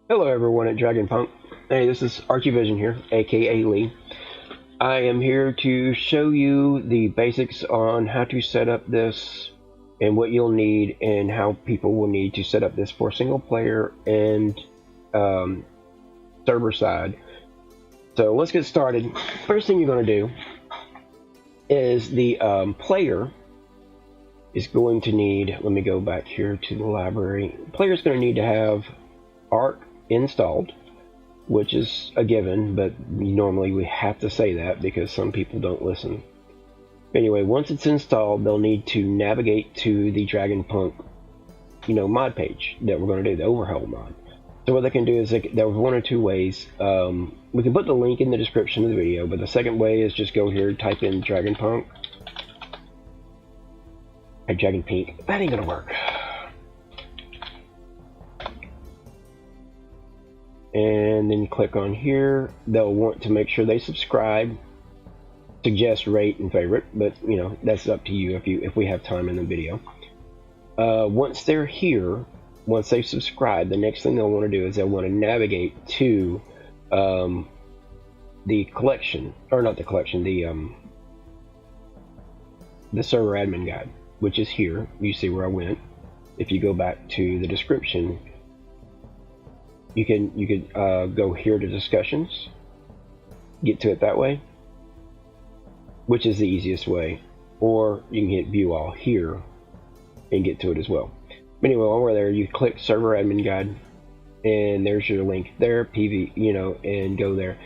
Hello everyone at Dragonpunk. Hey, this is Archievision here, aka Lee. I am here to show you the basics on how to set up this and what you'll need and how people will need to set up this for single player and server side. So let's get started. First thing you're going to do is the player is going to need, let me go back here to the library. The player is going to need to have ARK installed, which is a given, but normally we have to say that because some people don't listen. Anyway, once it's installed, they'll need to navigate to the Dragonpunk, mod page that we're going to do, the Overhaul mod. So what they can do is there was one or two ways. We can put the link in the description of the video, but the second way is just go here, type in Dragonpunk. Dragonpunk. That ain't gonna work. And then you click on here. They'll want to make sure they subscribe, suggest, rate, and favorite, but that's up to you if we have time in the video. Once they're here, once they've subscribed, the next thing they'll want to do is they'll want to navigate to the collection, or not the collection, the server admin guide, which is here. You see where I went. If you go back to the description, you could go here to discussions, get to it that way, which is the easiest way, or you can hit view all here and get to it as well. But anyway, while we're there, you click server admin guide, and there's your link there, PV, and go there.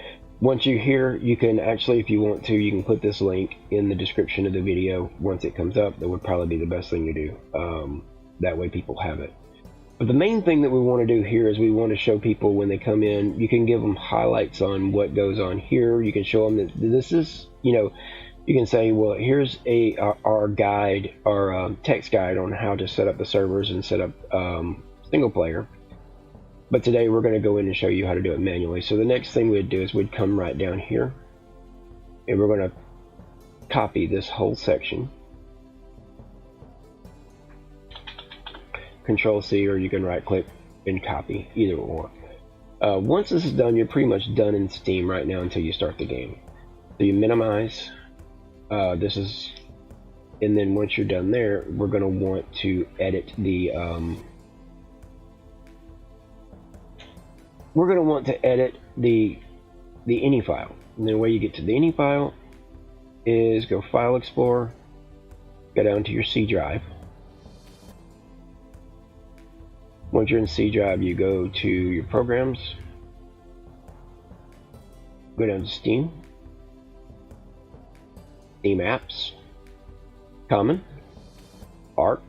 Once you're here, you can actually, if you want to, you can put this link in the description of the video. Once it comes up, that would probably be the best thing to do. That way people have it. But the main thing that we want to do here is we want to show people when they come in. You can give them highlights on what goes on here. You can show them that this is, you can say, well, here's our guide, our text guide on how to set up the servers and set up single player. But today we're going to go in and show you how to do it manually. So the next thing we'd do is we'd come right down here, and we're going to copy this whole section. Control C, or you can right click and copy, either or. Once this is done, you're pretty much done in Steam right now until you start the game. So you minimize, and then once you're done there, we're going to want to edit the ini file. And the way you get to the ini file is go File Explorer, go down to your C drive. Once you're in C drive, you go to your programs, go down to Steam, Steam Apps, Common, ARK,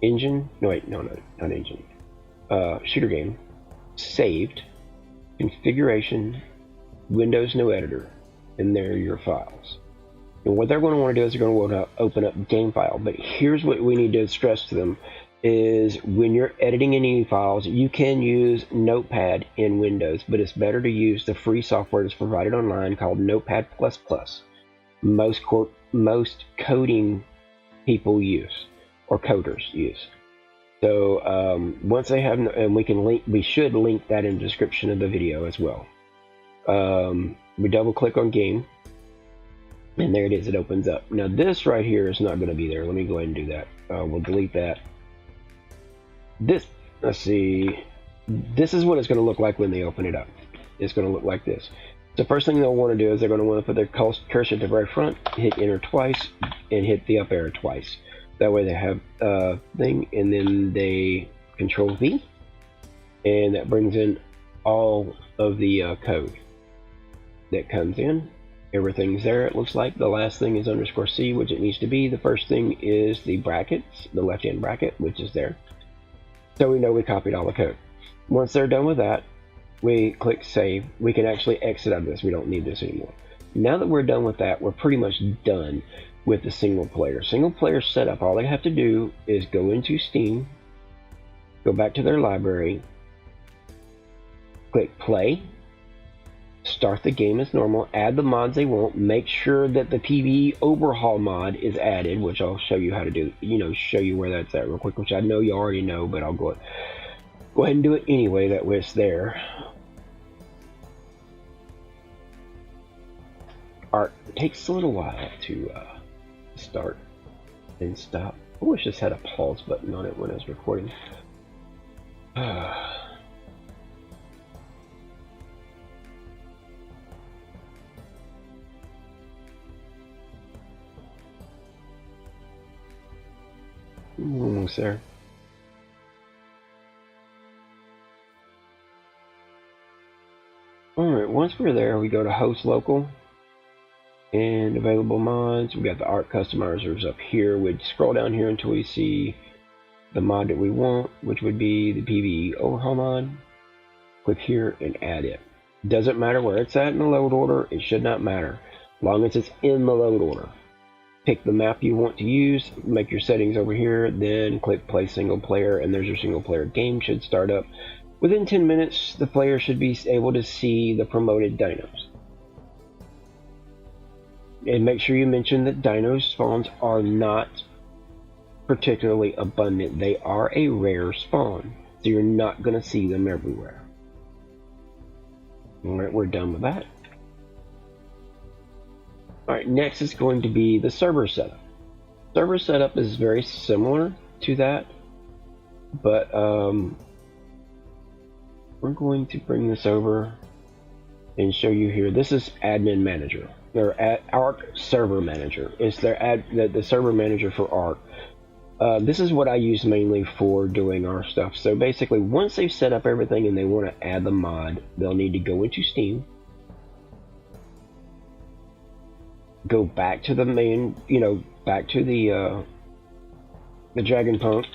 Engine, no wait, no, not Engine, Shooter Game, Saved, Configuration, Windows No Editor, and there are your files. And what they're going to want to do is they're going to want to open up Game File. But here's what we need to stress to them is when you're editing any files, you can use Notepad in Windows, but it's better to use the free software that's provided online called Notepad++. Most coding people use, or coders use. So once they have, and we should link that in the description of the video as well. We double click on game, and there it is, it opens up. Now this right here is not going to be there. Let me go ahead and do that. We'll delete that. Let's see, this is what it's going to look like when they open it up. It's going to look like this. The first thing they'll want to do is they're going to want to put their cursor at the very front, hit enter twice, and hit the up arrow twice. That way they have a thing, and then they Control V, and that brings in all of the code that comes in. Everything's there, it looks like. The last thing is _C, which it needs to be. The first thing is the brackets, the left-hand bracket, which is there. So we know we copied all the code. Once they're done with that, we click save. We can actually exit out of this. We don't need this anymore. Now that we're done with that, we're pretty much done with the single player. Single player setup, all they have to do is go into Steam, go back to their library, click play, start the game as normal, add the mods they want, make sure that the PVE Overhaul mod is added, which I'll show you how to do, show you where that's at real quick, which I know you already know, but I'll go go ahead and do it anyway, that way it's there. ARK takes a little while to start and stop. I wish this had a pause button on it when I was recording. Almost there. Alright, once we're there, we go to host local and available mods. We got the ARK customizers up here. We'd scroll down here until we see the mod that we want, which would be the PVE Overhaul mod. Click here and add it. Doesn't matter where it's at in the load order, it should not matter, as long as it's in the load order. Pick the map you want to use, make your settings over here, then click play single player, and there's your single player game. Should start up. Within 10 minutes, the player should be able to see the promoted dinos. And make sure you mention that dino spawns are not particularly abundant. They are a rare spawn, so you're not going to see them everywhere. Alright, we're done with that. Alright, next is going to be the server setup. Server setup is very similar to that, but we're going to bring this over and show you here. This is admin manager, or ARK server manager. It's the server manager for ARK. This is what I use mainly for doing our stuff. So basically, once they've set up everything and they want to add the mod, they'll need to go into Steam, go back to the main, back to the Dragonpunk,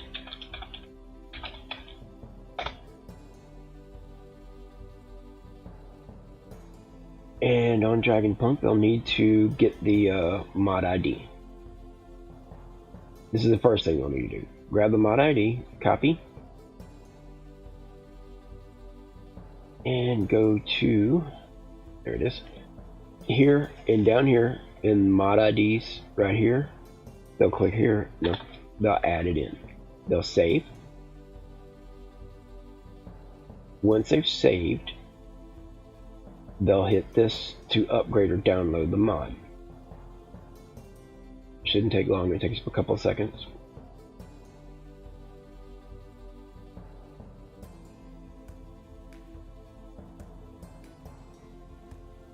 and on Dragonpunk they'll need to get the mod ID. This is the first thing they'll need to do. Grab the mod ID, copy, and go to, there it is, here, and down here in mod IDs right here, they'll click here, they'll add it in. They'll save. Once they've saved, they'll hit this to upgrade or download the mod. Shouldn't take long, it takes a couple of seconds.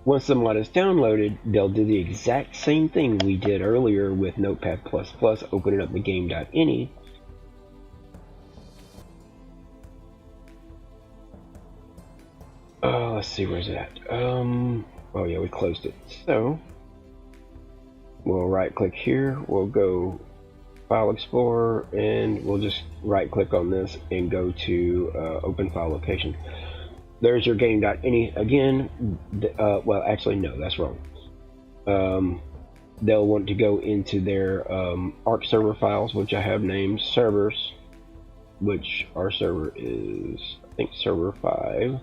Once the mod is downloaded, they'll do the exact same thing we did earlier with Notepad++, opening up the game.ini. Let's see, where's it at? Oh yeah, we closed it. So, we'll right click here, we'll go File Explorer, and we'll just right click on this and go to Open File Location. There's your game.ini again. Well, actually, no, that's wrong. They'll want to go into their ARK server files, which I have named servers, which our server is, I think, server 5.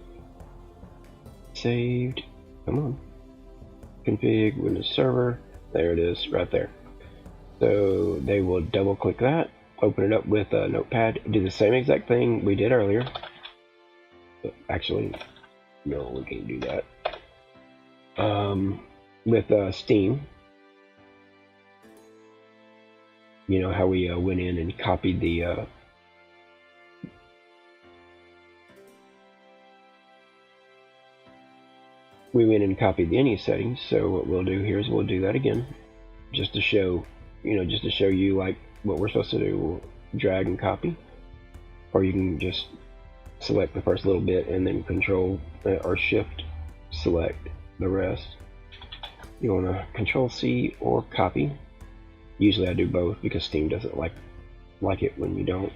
Saved. Come on. Config Windows Server. There it is, right there. So they will double click that, open it up with a Notepad, do the same exact thing we did earlier. Actually, no, we can't do that. With Steam, you know how we went in and copied the ini settings. So what we'll do here is we'll do that again, just to show, just to show you like what we're supposed to do. We'll drag and copy, or you can just select the first little bit and then Control or Shift select the rest. You want to Control C or copy. Usually I do both because Steam doesn't like it when you don't.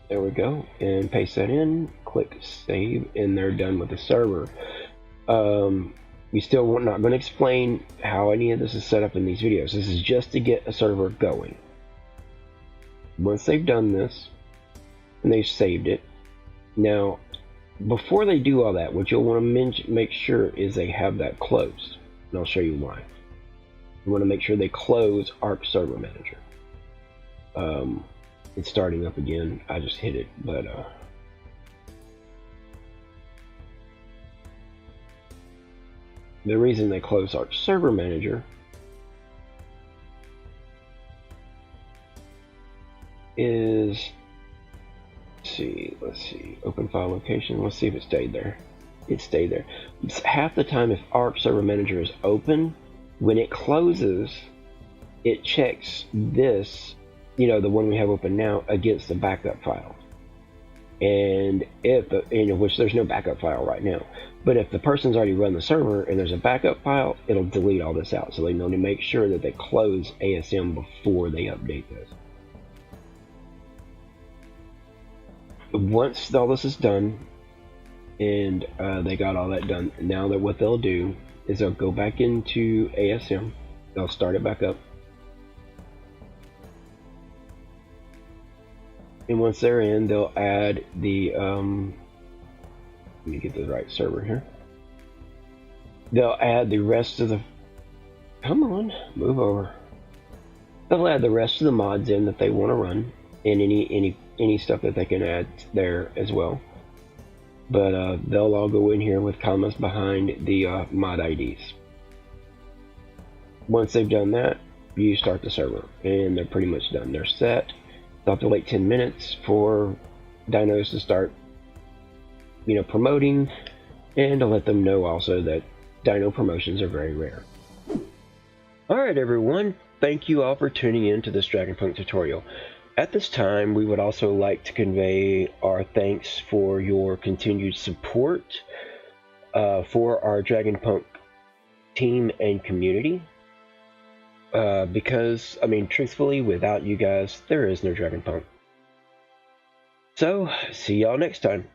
There we go, and paste that in, click save, and they're done with the server. We still not going to explain how any of this is set up in these videos. This is just to get a server going. Once they've done this and they've saved it, now before they do all that, what you'll want to make sure is they have that closed, and I'll show you why. You want to make sure they close ARK Server Manager. It's starting up again. I just hit it, but the reason they closed ARK Server Manager is, let's see, open file location. Let's see if it stayed there. It stayed there. It's half the time, if ARK Server Manager is open, when it closes, it checks this, the one we have open now, against the backup file. And if which there's no backup file right now, but if the person's already run the server and there's a backup file, it'll delete all this out. So they know to make sure that they close ASM before they update this. Once all this is done, and they got all that done, now that what they'll do is they'll go back into ASM, they'll start it back up, and once they're in, they'll add the let me get the right server here. They'll add the rest of the, come on, move over. They'll add the rest of the mods in that they want to run, and any stuff that they can add there as well. But they'll all go in here with commas behind the mod IDs. Once they've done that, you start the server, and they're pretty much done. They're set. They'll have to wait 10 minutes for dinos to start, promoting, and to let them know also that dino promotions are very rare. Alright everyone, thank you all for tuning in to this Dragonpunk tutorial. At this time, we would also like to convey our thanks for your continued support for our Dragonpunk team and community. Because, truthfully, without you guys, there is no Dragonpunk. So, see y'all next time.